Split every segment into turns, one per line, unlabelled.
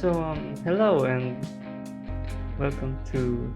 Hello and welcome to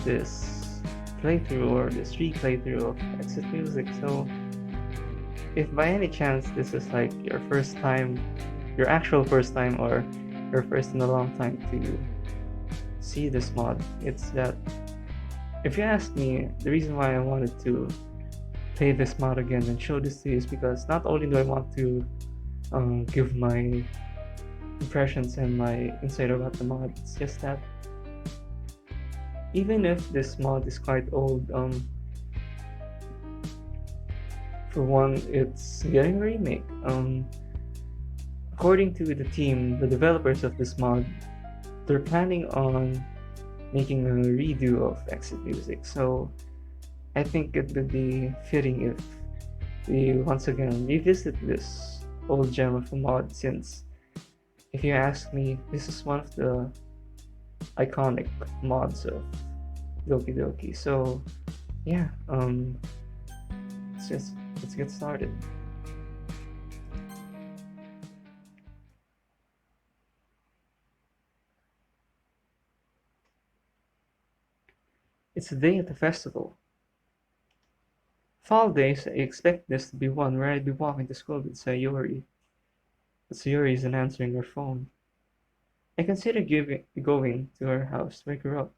this playthrough or this replaythrough of Exit Music. So, if by any chance this is like your first time, your actual first time, or your first in a long time to see this mod, it's that if you ask me, the reason why I wanted to play this mod again and show this to you is because not only do I want to give my impressions and my insight about the mod, it's just that even if this mod is quite old, for one, it's getting a remake. According to the team, the developers of this mod, they're planning on making a redo of Exit Music. So I think it would be fitting if we once again revisit this old gem of a mod, since if you ask me, this is one of the iconic mods of Doki Doki. So yeah, let's get started. It's a day at the festival. Fall days, I expect this to be one where I'd be walking to school with Sayori. But Sayori isn't answering her phone. I consider going to her house to wake her up.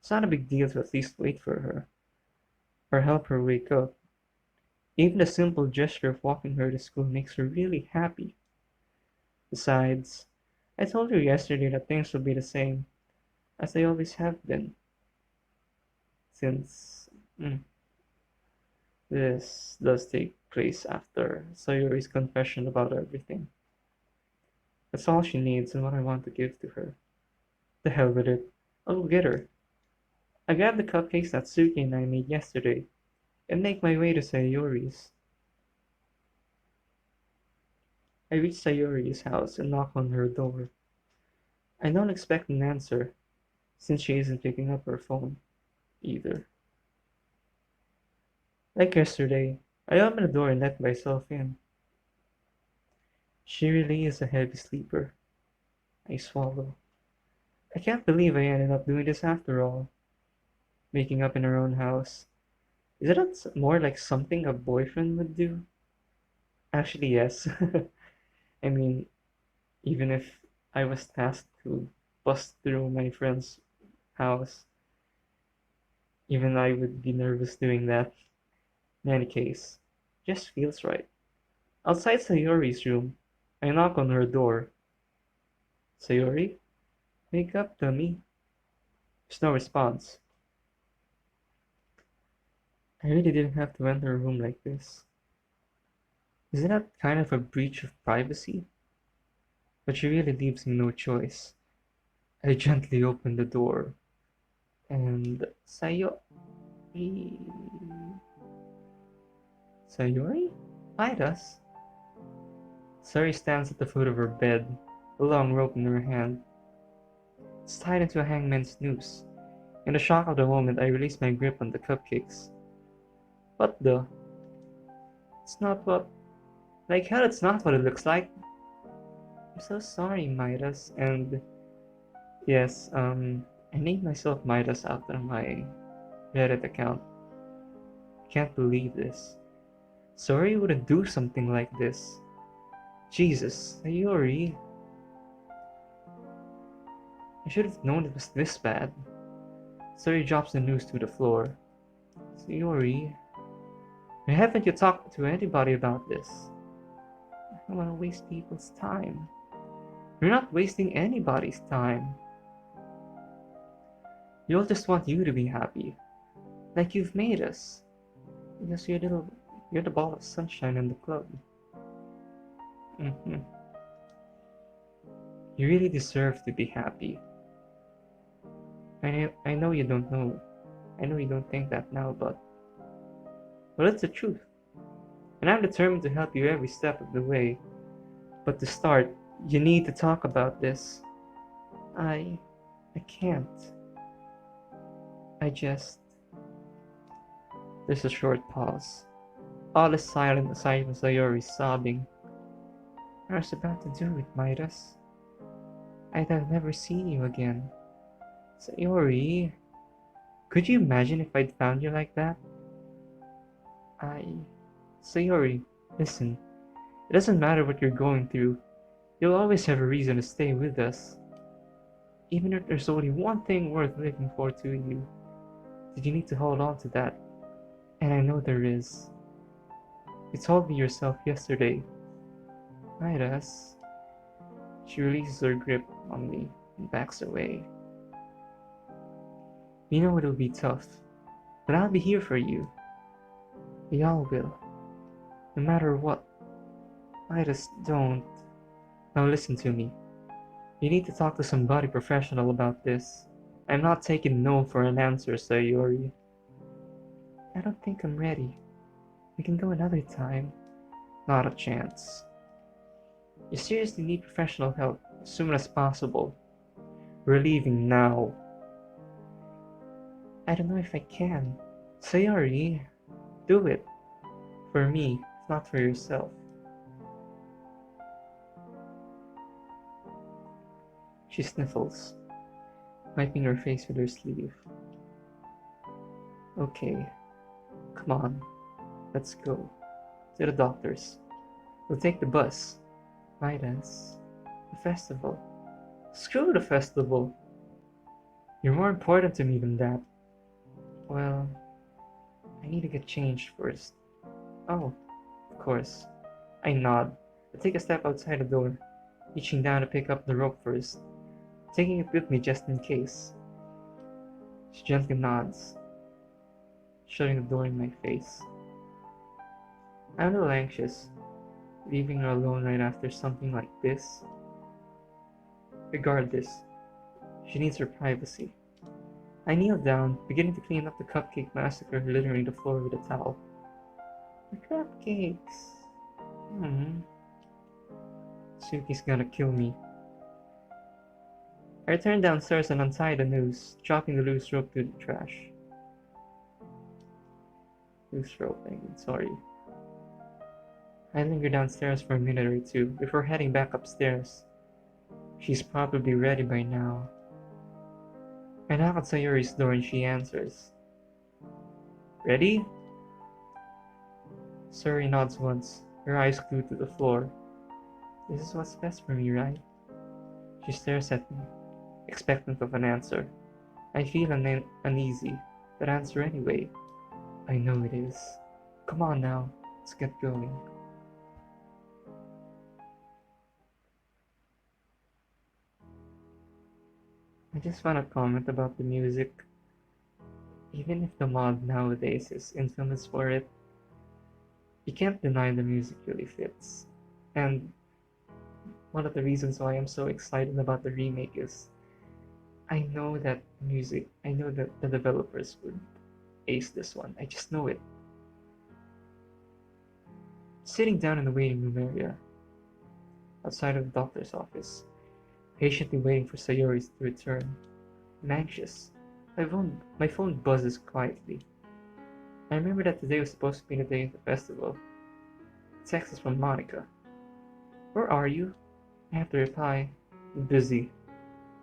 It's not a big deal to at least wait for her, or help her wake up. Even the simple gesture of walking her to school makes her really happy. Besides, I told her yesterday that things will be the same, as they always have been, since this does take place after Sayori's confession about everything. That's all she needs and what I want to give to her. The hell with it. I'll go get her. I grabbed the cupcakes Natsuki and I made yesterday and make my way to Sayori's. I reach Sayori's house and knock on her door. I don't expect an answer, since she isn't picking up her phone either. Like yesterday, I open the door and let myself in. She really is a heavy sleeper. I swallow. I can't believe I ended up doing this after all. Waking up in her own house. Is it not more like something a boyfriend would do? Actually, yes. I mean, even if I was tasked to bust through my friend's house, even I would be nervous doing that. In any case, just feels right. Outside Sayori's room, I knock on her door. Sayori? Wake up, dummy. There's no response. I really didn't have to enter a room like this. Isn't that kind of a breach of privacy? But she really leaves me no choice. I gently open the door, and Sayori? Midas? Sayori stands at the foot of her bed, a long rope in her hand. It's tied into a hangman's noose. In the shock of the moment, I release my grip on the cupcakes. What the? It's not what... Like hell, it's not what it looks like. I'm so sorry, Midas. And yes, I named myself Midas after my Reddit account. I can't believe this. Sorry wouldn't do something like this. Jesus, Sayori. I should have known it was this bad. Sayori drops the noose to the floor. Sayori, why haven't you talked to anybody about this? I don't want to waste people's time. You're not wasting anybody's time. You'll just want you to be happy, like you've made us, because you're the ball of sunshine in the club. Mm-hmm. You really deserve to be happy. I know you don't know. I know you don't think that now, but well, it's the truth. And I'm determined to help you every step of the way. But to start, you need to talk about this. I can't. I just... There's a short pause. All is silent aside from Sayori sobbing. I was about to do it, Midas. I'd have never seen you again. Sayori, could you imagine if I'd found you like that? I... Sayori, listen, it doesn't matter what you're going through. You'll always have a reason to stay with us. Even if there's only one thing worth living for to you, did you need to hold on to that? And I know there is. You told me yourself yesterday. Midas. She releases her grip on me and backs away. You know it'll be tough, but I'll be here for you. We all will. No matter what. Midas, don't. Now listen to me. You need to talk to somebody professional about this. I'm not taking no for an answer, Sayori. I don't think I'm ready. We can go another time. Not a chance. You seriously need professional help as soon as possible. We're leaving now. I don't know if I can. Sayori, do it. For me, not for yourself. She sniffles, wiping her face with her sleeve. Okay, come on, let's go. To the doctor's. We'll take the bus. Midas. The festival. Screw the festival. You're more important to me than that. Well, I need to get changed first. Oh, of course. I nod. I take a step outside the door, reaching down to pick up the rope first, taking it with me just in case. She gently nods, shutting the door in my face. I'm a little anxious, leaving her alone right after something like this. Regardless, she needs her privacy. I kneel down, beginning to clean up the cupcake massacre littering the floor with a towel. The cupcakes. Suki's gonna kill me. I return downstairs and untie the noose, dropping the loose rope to the trash. Loose rope, sorry. I linger downstairs for a minute or two before heading back upstairs. She's probably ready by now. I knock at Sayori's door and she answers. Ready? Sayori nods once, her eyes glued to the floor. This is what's best for me, right? She stares at me, expectant of an answer. I feel uneasy, but answer anyway. I know it is. Come on now, let's get going. I just want to comment about the music. Even if the mod nowadays is infamous for it, you can't deny the music really fits. And one of the reasons why I'm so excited about the remake is I know that the developers would ace this one. I just know it. Sitting down in the waiting room area, outside of the doctor's office, patiently waiting for Sayori to return. I'm anxious. My phone buzzes quietly. I remember that today was supposed to be the day of the festival. Text is from Monica. Where are you? I have to reply. I'm busy.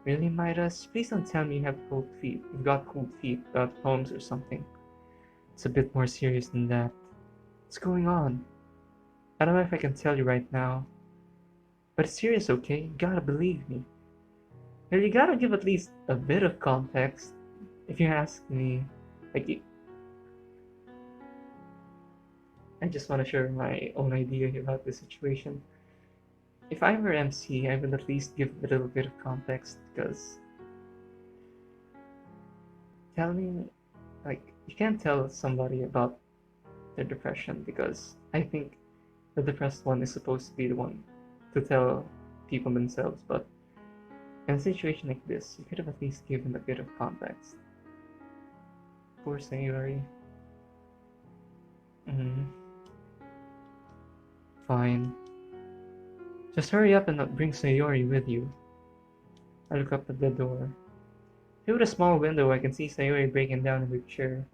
Really, Midas? Please don't tell me you have cold feet. You've got cold feet, poems or something. It's a bit more serious than that. What's going on? I don't know if I can tell you right now. But it's serious, okay? You gotta believe me. Well, you gotta give at least a bit of context. If you ask me, like, I just want to share my own idea about the situation. If I were MC, I would at least give a little bit of context because you can't tell somebody about their depression because I think the depressed one is supposed to be the one to tell people themselves, but in a situation like this, you could have at least given a bit of context. Poor Sayori. Fine. Just hurry up and bring Sayori with you. I look up at the door. Through the small window, I can see Sayori breaking down in her chair,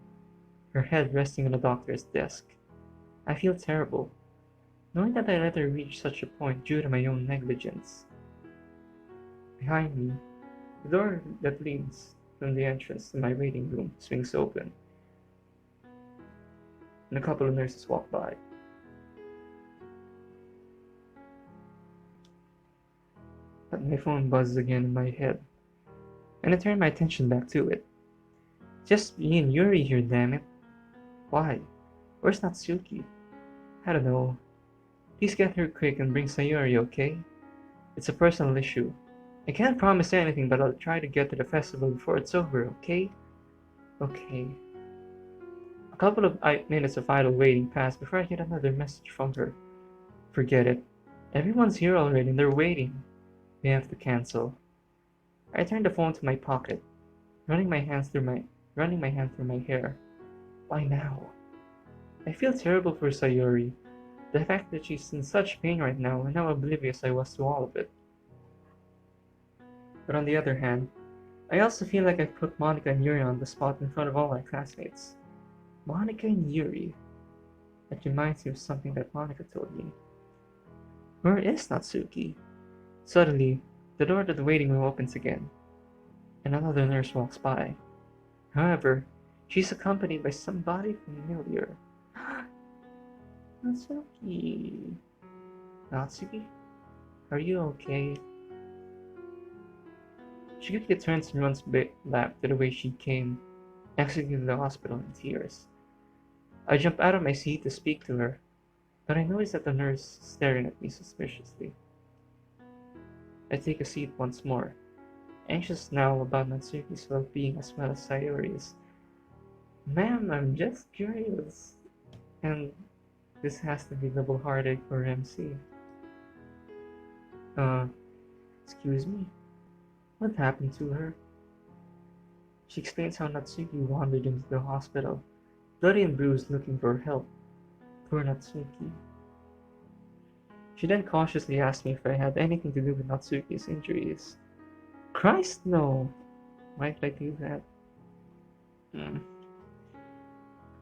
her head resting on the doctor's desk. I feel terrible, knowing that I let her reach such a point due to my own negligence. Behind me, the door that leads from the entrance to my waiting room swings open, and a couple of nurses walk by. But my phone buzzes again in my head, and I turn my attention back to it. Just me and Yuri here, damn it. Why? Where's Natsuki? I don't know. Please get here quick and bring Sayori, okay? It's a personal issue. I can't promise anything, but I'll try to get to the festival before it's over, okay? Okay. A couple of minutes of idle waiting pass before I get another message from her. Forget it. Everyone's here already and they're waiting. We have to cancel. I turn the phone to my pocket, running my hand through my hair. Why now? I feel terrible for Sayori. The fact that she's in such pain right now and how oblivious I was to all of it. But on the other hand, I also feel like I've put Monica and Yuri on the spot in front of all my classmates. Monica and Yuri. That reminds me of something that Monica told me. Where is Natsuki? Suddenly, the door to the waiting room opens again, and another nurse walks by. However, she's accompanied by somebody familiar. Natsuki. Natsuki? Are you okay? She quickly turns and runs back to the way she came, exiting the hospital in tears. I jump out of my seat to speak to her, but I notice that the nurse is staring at me suspiciously. I take a seat once more, anxious now about Natsuki's well-being as well as Sayori's. Ma'am, I'm just curious. And this has to be double heartache for MC. Excuse me? What happened to her? She explains how Natsuki wandered into the hospital, bloody and bruised, looking for help. Poor Natsuki. She then cautiously asked me if I had anything to do with Natsuki's injuries. Christ, no! Why did I do that?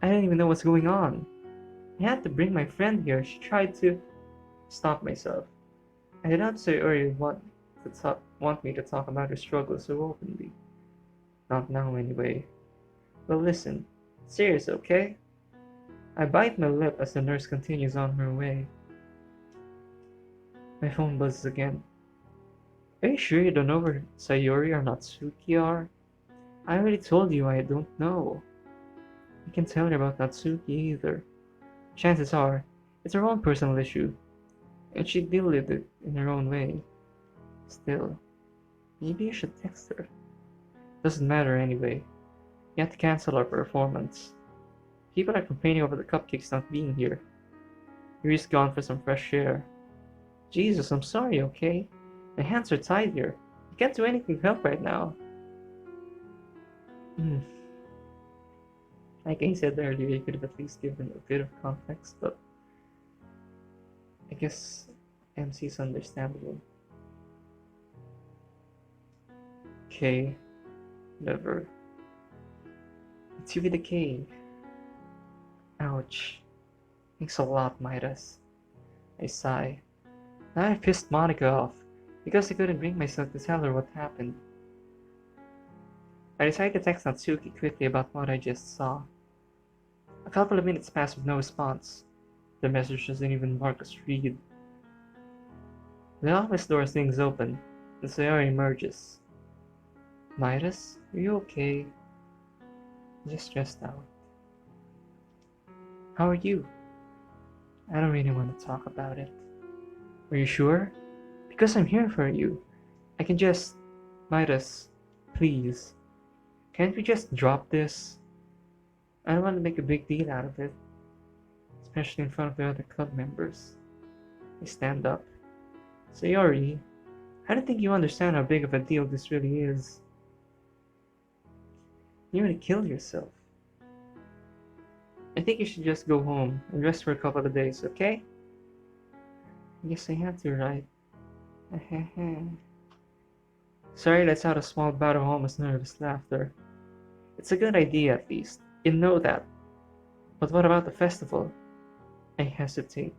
I don't even know what's going on. I had to bring my friend here. She tried to stop myself. I did not say Uri want me to talk about her struggles so openly. Not now, anyway. Well, listen. Serious, okay? I bite my lip as the nurse continues on her way. My phone buzzes again. Are you sure you don't know where Sayori or Natsuki are? I already told you I don't know. I can't tell you about Natsuki either. Chances are, it's her own personal issue, and she'd deal with it in her own way. Still, maybe you should text her. Doesn't matter anyway. You have to cancel our performance. People are complaining over the cupcakes not being here. Yuri's gone for some fresh air. Jesus, I'm sorry, okay? My hands are tied here. I can't do anything to help right now. Like I said earlier, you could have at least given a bit of context, but I guess MC's understandable. Okay, whatever. It's you with the K. Ouch. Thanks a lot, Midas. I sigh. Now I pissed Monica off, because I couldn't bring myself to tell her what happened. I decided to text Natsuki quickly about what I just saw. A couple of minutes pass with no response. The message doesn't even mark as read. The office door swings open, and Sayori emerges. Midas, are you okay? Just stressed out. How are you? I don't really want to talk about it. Are you sure? Because I'm here for you. I can just... Midas, please. Can't we just drop this? I don't want to make a big deal out of it. Especially in front of the other club members. I stand up. Sayori, I don't think you understand how big of a deal this really is. You're gonna kill yourself. I think you should just go home and rest for a couple of days, okay? I guess I have to, right? Sorry, lets out a small bout of almost nervous laughter. It's a good idea, at least. You know that. But what about the festival? I hesitate.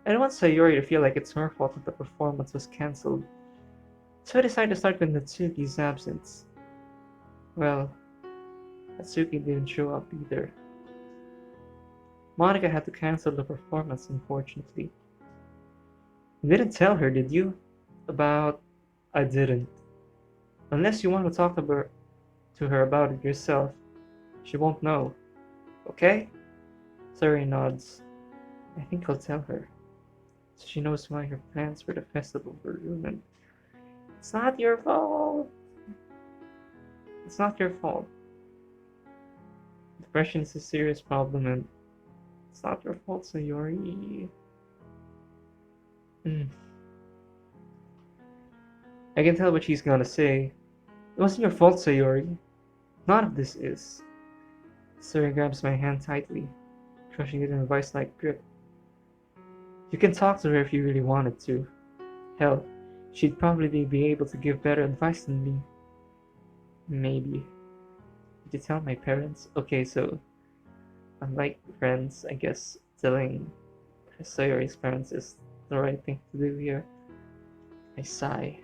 I don't want Sayori to feel like it's her fault that the performance was cancelled. So I decided to start with Natsuki's absence. Well, Natsuki didn't show up either. Monica had to cancel the performance, unfortunately. You didn't tell her, did you? About... I didn't. Unless you want to talk to her about it yourself, she won't know. Okay? Suri nods. I think I'll tell her, so she knows why her plans for the festival were ruined. It's not your fault. It's not your fault. Depression is a serious problem and it's not your fault, Sunyori. Mm. I can tell what she's gonna say. It wasn't your fault, Sayori. None of this is. Suri grabs my hand tightly, crushing it in a vice-like grip. You can talk to her if you really wanted to. Hell, she'd probably be able to give better advice than me. Maybe. Did you tell my parents? Okay, so, unlike friends, I guess telling Sayori's parents is the right thing to do here. I sigh.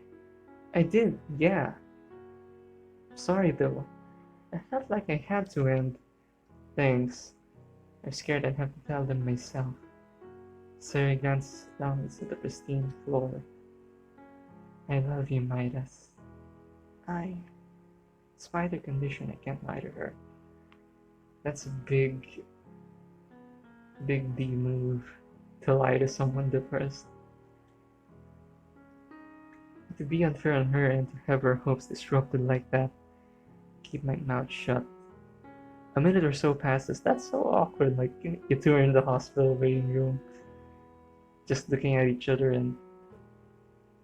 I did, yeah. Sorry though. I felt like I had to and... Thanks. I'm scared I'd have to tell them myself. Suri glances down to the pristine floor. I love you, Midas. Despite her condition, I can't lie to her. That's a big D move, to lie to someone depressed. To be unfair on her and to have her hopes disrupted like that, keep my mouth shut. A minute or so passes. That's so awkward, like you two are in the hospital waiting room, just looking at each other and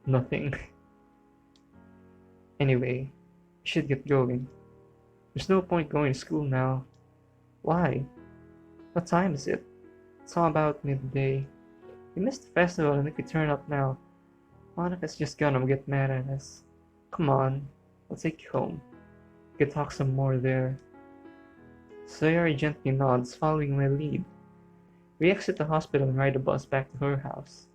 nothing. Anyway, we should get going. There's no point going to school now. Why? What time is it? It's all about midday. We missed the festival and if we turn up now, Monica's just gonna get mad at us. Come on, I'll take you home. We can talk some more there. Sayori gently nods, following my lead. We exit the hospital and ride a bus back to her house.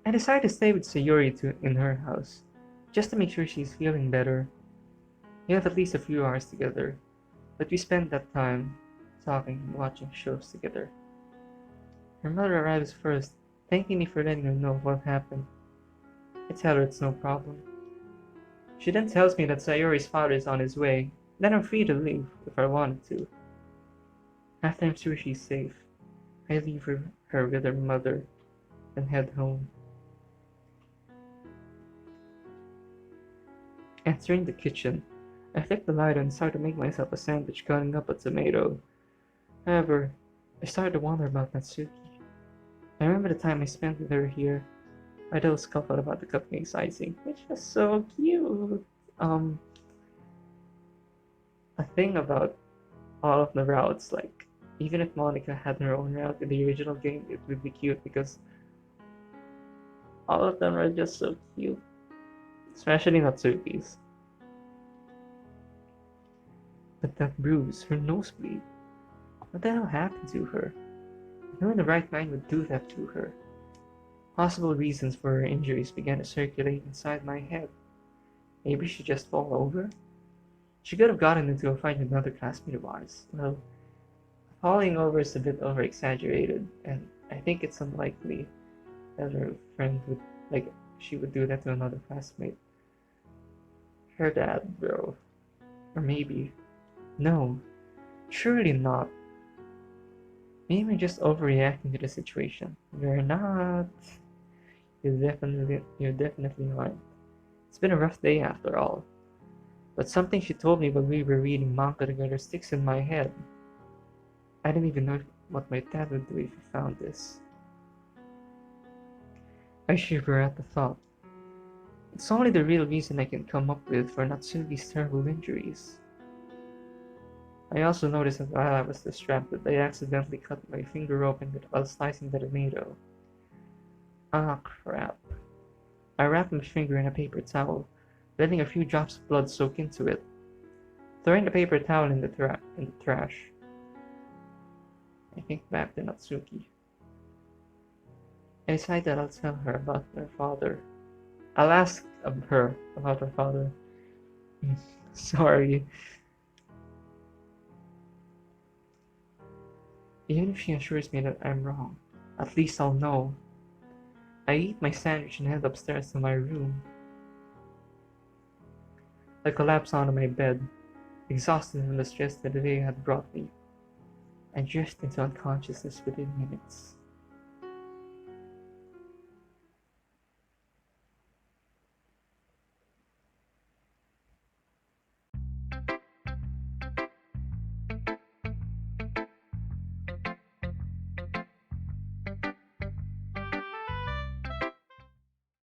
I decide to stay with Sayori in her house, just to make sure she's feeling better. We have at least a few hours together, but we spend that time talking and watching shows together. Her mother arrives first, thanking me for letting her know what happened. I tell her it's no problem. She then tells me that Sayori's father is on his way, then I'm free to leave if I wanted to. After I'm sure she's safe, I leave her with her mother and head home. Entering the kitchen, I flick the light and start to make myself a sandwich, cutting up a tomato. However, I started to wonder about Natsuki. I remember the time I spent with her here. My little scuffle about the cupcake's icing, which was so cute. A thing about all of the routes, like, even if Monica had her own route in the original game, it would be cute because all of them are just so cute. Especially Natsuki's. But that bruise, her nosebleed. What the hell happened to her? No in the right mind would do that to her. Possible reasons for her injuries began to circulate inside my head. Maybe she just fell over? She could have gotten into a fight with another classmate of ours. Well, falling over is a bit over-exaggerated, and I think it's unlikely that her friend would, she would do that to another classmate. Her dad, bro. Or maybe. No, surely not. Maybe I'm just overreacting to the situation. You're not. You're definitely aren't. It's been a rough day after all. But something she told me when we were reading manga together sticks in my head. I didn't even know what my dad would do if he found this. I shiver at the thought. It's only the real reason I can come up with for Natsuki's terrible injuries. I also noticed that while I was distracted, I accidentally cut my finger open while slicing the tomato. Ah, crap. I wrapped my finger in a paper towel, letting a few drops of blood soak into it, throwing the paper towel in the trash. I think back to Natsuki. I decide that I'll tell her about her father. I'll ask her about her father. Sorry. Even if she assures me that I'm wrong, at least I'll know. I eat my sandwich and head upstairs to my room. I collapse onto my bed, exhausted from the stress that the day had brought me. I drift into unconsciousness within minutes.